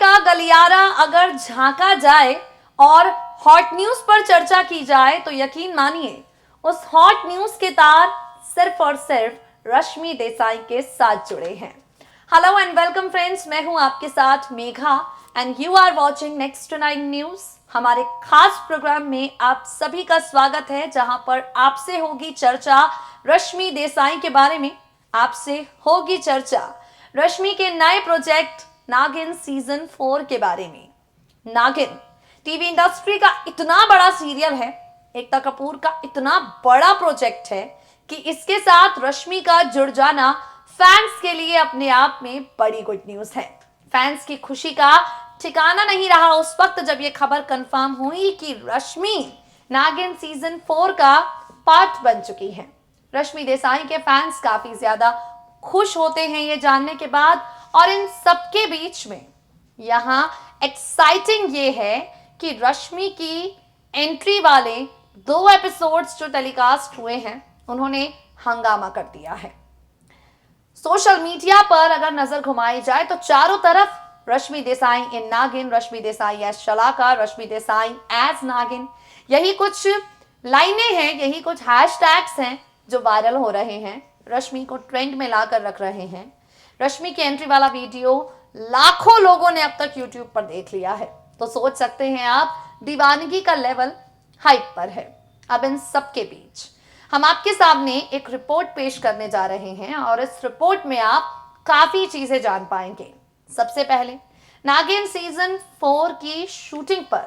का गलियारा अगर झांका जाए और हॉट न्यूज पर चर्चा की जाए तो यकीन मानिए उस हॉट न्यूज के तार सिर्फ और सिर्फ रश्मि देसाई के साथ जुड़े हैं। हेलो एंड वेलकम फ्रेंड्स, मैं हूं आपके साथ Megha and you are watching next to 9 news. हमारे खास प्रोग्राम में आप सभी का स्वागत है, जहां पर आपसे होगी चर्चा रश्मि देसाई के बारे में। आपसे होगी चर्चा रश्मि के नए प्रोजेक्ट नागिन सीजन 4 के बारे में। नागिन टीवी इंडस्ट्री का इतना बड़ा सीरियल है, एकता कपूर का इतना बड़ा प्रोजेक्ट है कि इसके साथ रश्मि का जुड़ जाना फैंस के लिए अपने आप में बड़ी गुड न्यूज है। फैंस की खुशी का ठिकाना नहीं रहा उस वक्त जब यह खबर कंफर्म हुई कि रश्मि नागिन सीजन 4 का पार्ट बन चुकी है। रश्मि देसाई के फैंस काफी ज्यादा खुश होते हैं ये जानने के बाद, और इन सबके बीच में यहाँ एक्साइटिंग ये है कि रश्मि की एंट्री वाले 2 एपिसोड्स जो टेलीकास्ट हुए हैं उन्होंने हंगामा कर दिया है। सोशल मीडिया पर अगर नजर घुमाई जाए तो चारों तरफ रश्मि देसाई इन नागिन, रश्मि देसाई एज शलाका, रश्मि देसाई एज नागिन, यही कुछ लाइनें हैं, यही कुछ हैशटैग्स हैं जो वायरल हो रहे हैं, रश्मि को ट्रेंड में लाकर रख रहे हैं। रश्मि की एंट्री वाला वीडियो लाखों लोगों ने अब तक यूट्यूब पर देख लिया है, तो सोच सकते हैं आप दीवानगी का लेवल हाइप पर है। अब इन सबके बीच हम आपके सामने एक रिपोर्ट पेश करने जा रहे हैं और इस रिपोर्ट में आप काफी चीजें जान पाएंगे। सबसे पहले नागिन सीजन 4 की शूटिंग पर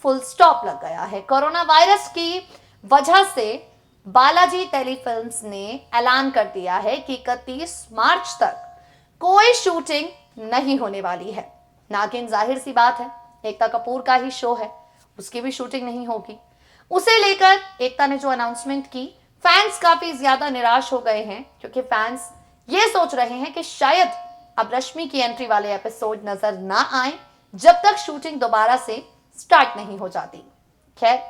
फुल स्टॉप लग गया है। कोरोना वायरस की वजह से बालाजी टेलीफिल्म्स ने ऐलान कर दिया है कि 31 मार्च तक कोई शूटिंग नहीं होने वाली है। नागिन जाहिर सी बात है एकता कपूर का ही शो है, उसकी भी शूटिंग नहीं होगी। उसे लेकर एकता ने जो अनाउंसमेंट की, फैंस काफी ज्यादा निराश हो गए हैं क्योंकि फैंस ये सोच रहे हैं कि शायद अब रश्मि की एंट्री वाले एपिसोड नजर ना आए जब तक शूटिंग दोबारा से स्टार्ट नहीं हो जाती। खैर,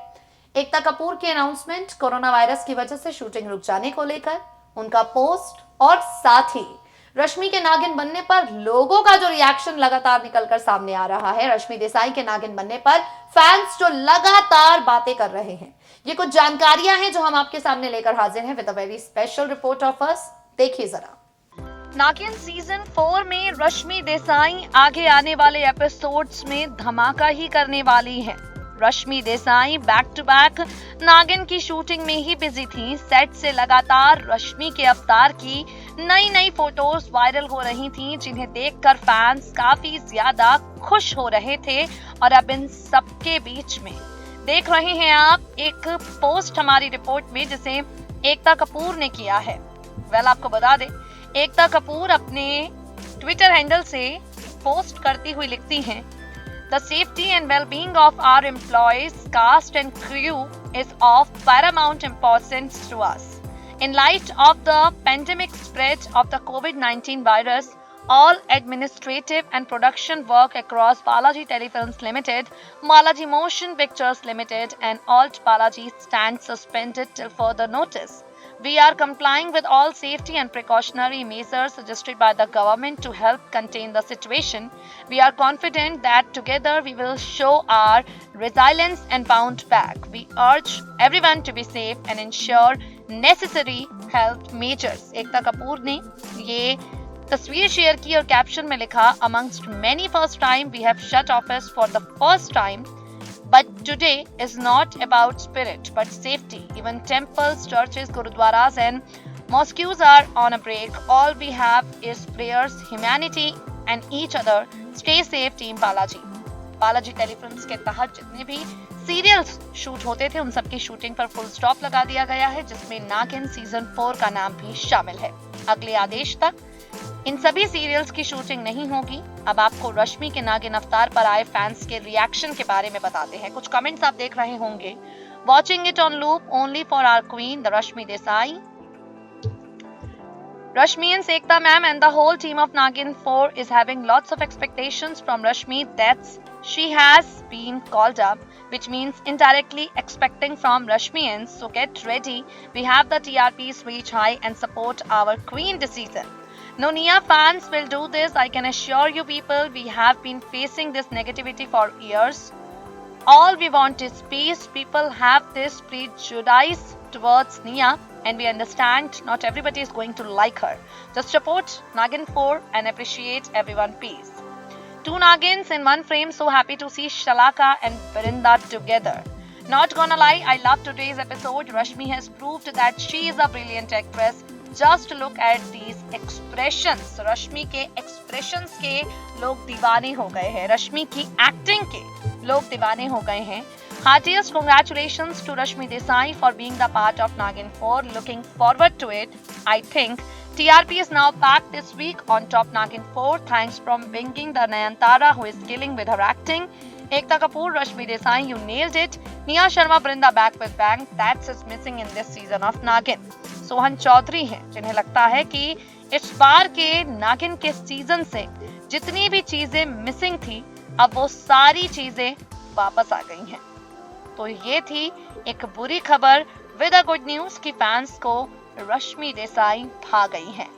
एकता कपूर की अनाउंसमेंट कोरोना वायरस की वजह से शूटिंग रुक जाने को लेकर, उनका पोस्ट और साथ ही रश्मि के नागिन बनने पर लोगों का जो रिएक्शन लगातार निकलकर सामने आ रहा है, रश्मि देसाई के नागिन बनने पर फैंस जो लगातार बातें कर रहे हैं, ये कुछ जानकारियां हैं जो हम आपके सामने लेकर हाजिर हैं with a very special report of us. देखिए जरा। नागिन सीजन 4 में रश्मि देसाई आगे आने वाले एपिसोड्स में धमाका ही करने वाली हैं। Rashmi Desai back to back नागिन की शूटिंग में ही बिजी थी। सेट से लगातार रश्मि के अवतार की नई फोटोज वायरल हो रही थी, जिन्हें देखकर फैंस काफी ज्यादा खुश हो रहे थे। और अब इन सबके बीच में देख रहे हैं आप एक पोस्ट हमारी रिपोर्ट में जिसे एकता कपूर ने किया है। आपको बता दें, एकता कपूर अपने ट्विटर हैंडल से पोस्ट करती हुई लिखती हैं, The safety and well-being of our employees, cast and crew is of paramount importance to us. In light of the pandemic spread of the COVID-19 virus, all administrative and production work across Balaji Telefilms Limited, Balaji Motion Pictures Limited and Alt Balaji stand suspended till further notice. We are complying with all safety and precautionary measures suggested by the government to help contain the situation. We are confident that together we will show our resilience and bounce back. We urge everyone to be safe and ensure necessary health measures. Ekta Kapoor ने ये तस्वीर share की और caption में लिखा, Amongst many first time we have shut office for the first time. But today is not about spirit, but safety. Even temples, churches, gurudwaras and mosques are on a break. All we have is prayers, humanity and each other. Stay safe, Team Balaji. Balaji telefilms के तहत जितने भी serials shoot होते थे उन सबकी shooting पर full stop लगा दिया गया है, जिसमें नागिन सीजन 4 का नाम भी शामिल है। अगले आदेश तक इन सभी सीरियल्स की शूटिंग नहीं होगी। अब आपको रश्मि के नागिन अवतार पर आए फैंस के रिएक्शन के बारे में बताते हैं। कुछ कमेंट्स आप देख रहे होंगे। Watching it on loop only for our queen the Rashmi Desai. Rashmi and Ekta ma'am and the whole team of Nagin 4 is having lots of expectations from Rashmi that she has been called up, which means indirectly expecting from Rashmians. So get ready. We have the TRPs reach high and support our queen this season. No, Nia fans will do this. I can assure you, people, we have been facing this negativity for years. All we want is peace. People have this prejudice towards Nia, and we understand not everybody is going to like her. Just support Nagin 4 and appreciate everyone peace. Two Nagins in one frame, so happy to see Shalaka and Vrinda together. Not gonna lie, I love today's episode. Rashmi has proved that she is a brilliant actress. Just look at these expressions. रश्मि के expressions के लोग दीवाने हो गए हैं. रश्मि की acting के लोग दीवाने हो गए हैं. Heartiest congratulations to Rashmi Desai for being the part of Nagin 4. Looking forward to it. I think TRP is now back this week on Top Nagin 4. Thanks from bringing the Nayantara who is killing with her acting. Ekta Kapoor, Rashmi Desai, you nailed it. Nia Sharma, Brinda back with bang. That's is missing in this season of Nagin. Sohan Chaudhary हैं जिन्हें लगता है कि इस बार के नागिन के season से जितनी भी चीजें मिसिंग थी अब वो सारी चीजें वापस आ गई हैं। तो ये थी एक बुरी खबर विद अ गुड न्यूज कि फैंस को रश्मि देसाई भा गई हैं।